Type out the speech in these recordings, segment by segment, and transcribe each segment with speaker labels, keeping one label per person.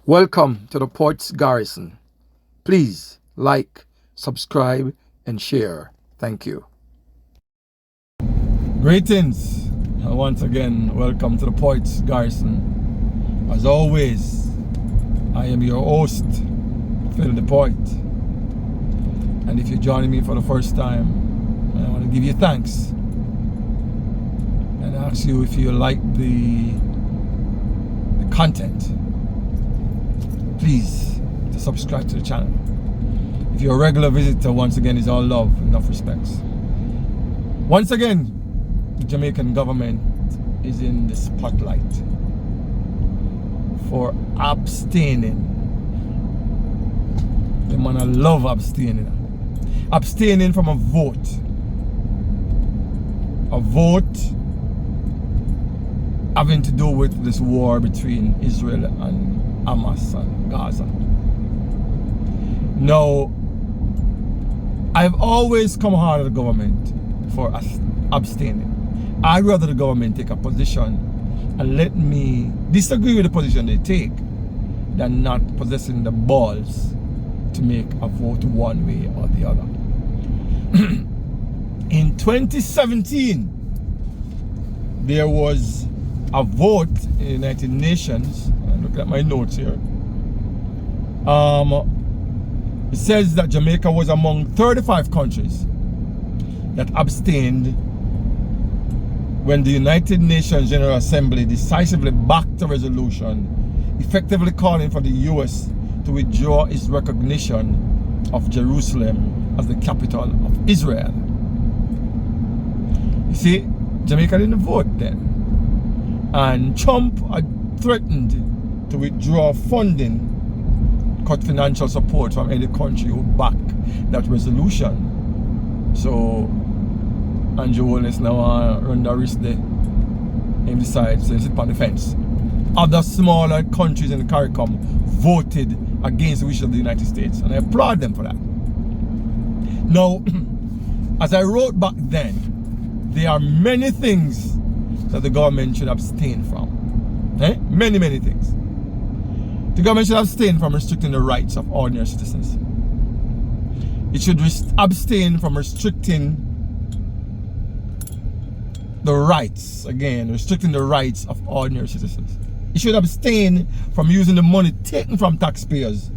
Speaker 1: Welcome to the Port's Garrison. Please like, subscribe, and share. Thank you. Greetings, and once again, welcome to the Port's Garrison. As always, I am your host, Phil the Poet. And if you're joining me for the first time, I want to give you thanks and ask you if you like the content. Please to subscribe to the channel. If you're a regular visitor, once again, it's all love, enough respects. Once again, the Jamaican government is in the spotlight for abstaining. The man I love abstaining. Abstaining from a vote. A vote having to do with this war between Israel and Hammas and Gaza. Now, I've always come hard at the government for abstaining. I'd rather the government take a position and let me disagree with the position they take than not possessing the balls to make a vote one way or the other. In 2017, there was a vote in the United Nations. Look at my notes here. It says that Jamaica was among 35 countries that abstained when the United Nations General Assembly decisively backed a resolution effectively calling for the US to withdraw its recognition of Jerusalem as the capital of Israel. You see, Jamaica didn't vote then. And Trump had threatened to withdraw funding, cut financial support from any country who back that resolution. So Andrew Wallace now run the risk there. He decides to sit on the fence. Other smaller countries in the CARICOM voted against the wishes of the United States, and I applaud them for that. Now, as I wrote back then, there are many things that the government should abstain from. Many things. The government should abstain from restricting the rights of ordinary citizens. It should abstain from restricting the rights, restricting the rights of ordinary citizens. It should abstain from using the money taken from taxpayers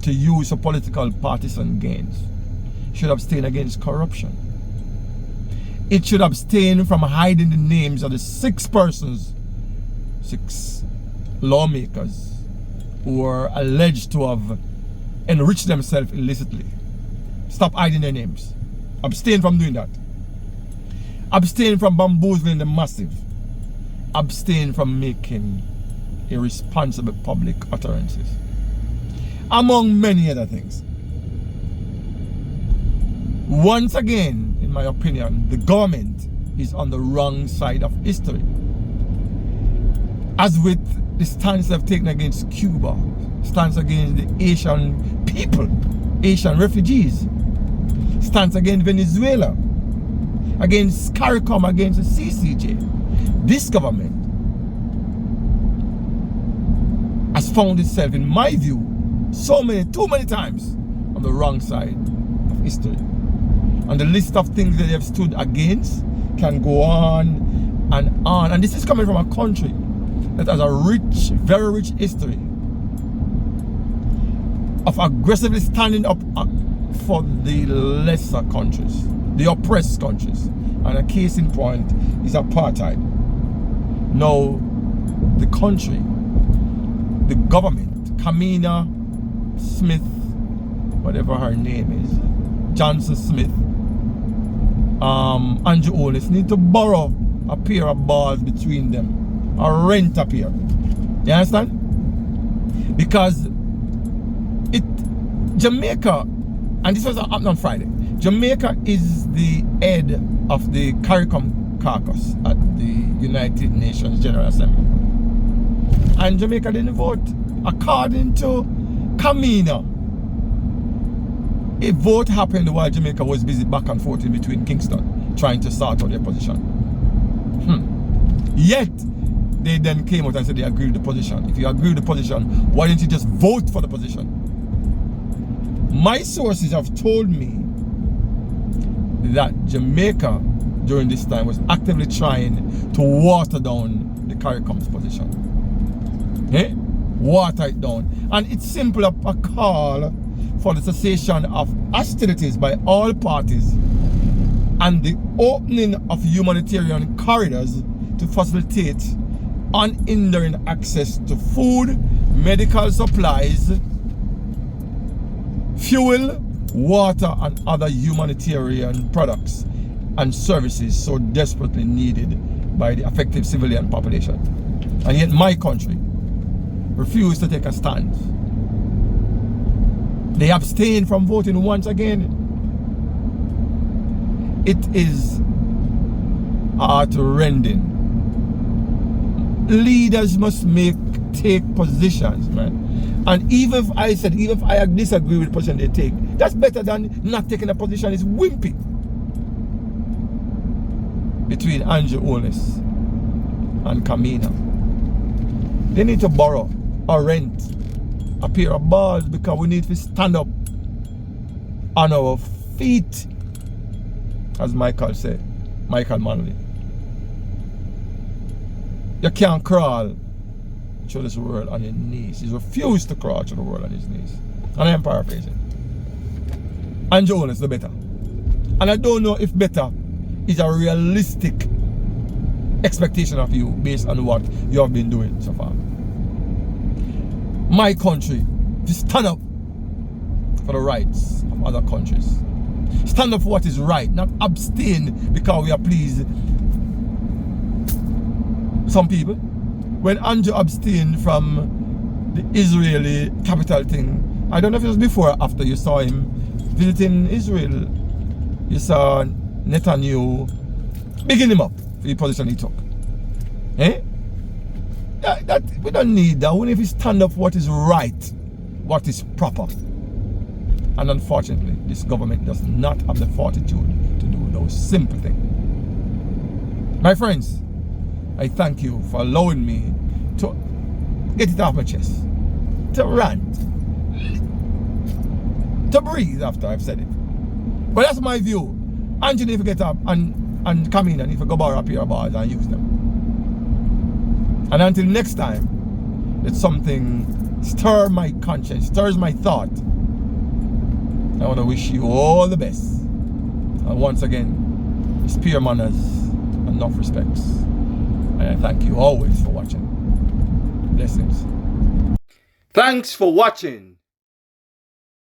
Speaker 1: to use for political partisan gains. It should abstain against corruption. It should abstain from hiding the names of the 6 lawmakers who are alleged to have enriched themselves illicitly. Stop hiding their names. Abstain from doing that. Abstain from bamboozling the massive. Abstain from making irresponsible public utterances. Among many other things. Once again, in my opinion, the government is on the wrong side of history. As with the stance they've taken against Cuba, stance against the Asian people, Asian refugees, stance against Venezuela, against CARICOM, against the CCJ. This government has found itself, in my view, too many times on the wrong side of history. And the list of things that they have stood against can go on and on. And this is coming from a country that has a rich, very rich history of aggressively standing up for the lesser countries, the oppressed countries. And a case in point is apartheid. Now, the country, the government, Kamina Smith, whatever her name is, Johnson Smith, Andrew Wallace need to borrow a pair of balls between them, or rent a pair. You understand? Because Jamaica, and this was happened on Friday, Jamaica is the head of the CARICOM caucus at the United Nations General Assembly. And Jamaica didn't vote. According to Kamina, a vote happened while Jamaica was busy back and forth in between Kingston, trying to sort out their position. Yet, they then came out and said they agree with the position. If you agree with the position, why didn't you just vote for the position? My sources have told me that Jamaica during this time was actively trying to water down the CARICOM's position. Water it down. And it's simply a call for the cessation of hostilities by all parties and the opening of humanitarian corridors to facilitate unhindering access to food, medical supplies, fuel, water, and other humanitarian products and services so desperately needed by the affected civilian population. And yet my country refused to take a stand. They abstained from voting once again. It is heart-rending. Leaders must take positions, man. And even if I disagree with the position they take, that's better than not taking a position. It's wimpy. Between Andrew Holness and Kamina, they need to borrow or rent a pair of balls because we need to stand up on our feet, as Michael said, Michael Manley. You can't crawl through this world on your knees. He refused to crawl through the world on his knees. And I am paraphrasing. Andrew Holness, the better. And I don't know if better is a realistic expectation of you based on what you have been doing so far. My country, to stand up for the rights of other countries. Stand up for what is right, not abstain because we are pleased some people. When Andrew abstained from the Israeli capital thing, I don't know if it was before or after you saw him visiting Israel. You saw Netanyahu bigging him up for the position he took. That we don't need that. Only if we stand up for what is right, what is proper. And unfortunately, this government does not have the fortitude to do those simple things. My friends, I thank you for allowing me to get it off my chest, to rant, to breathe after I've said it. But that's my view. And you need to get up and come in and if you go borrow a pair of bars and use them. And until next time, that something stirs my conscience, stirs my thought. I want to wish you all the best. And once again, spare manners and enough respects. And I thank you always for watching. Blessings. Thanks for watching.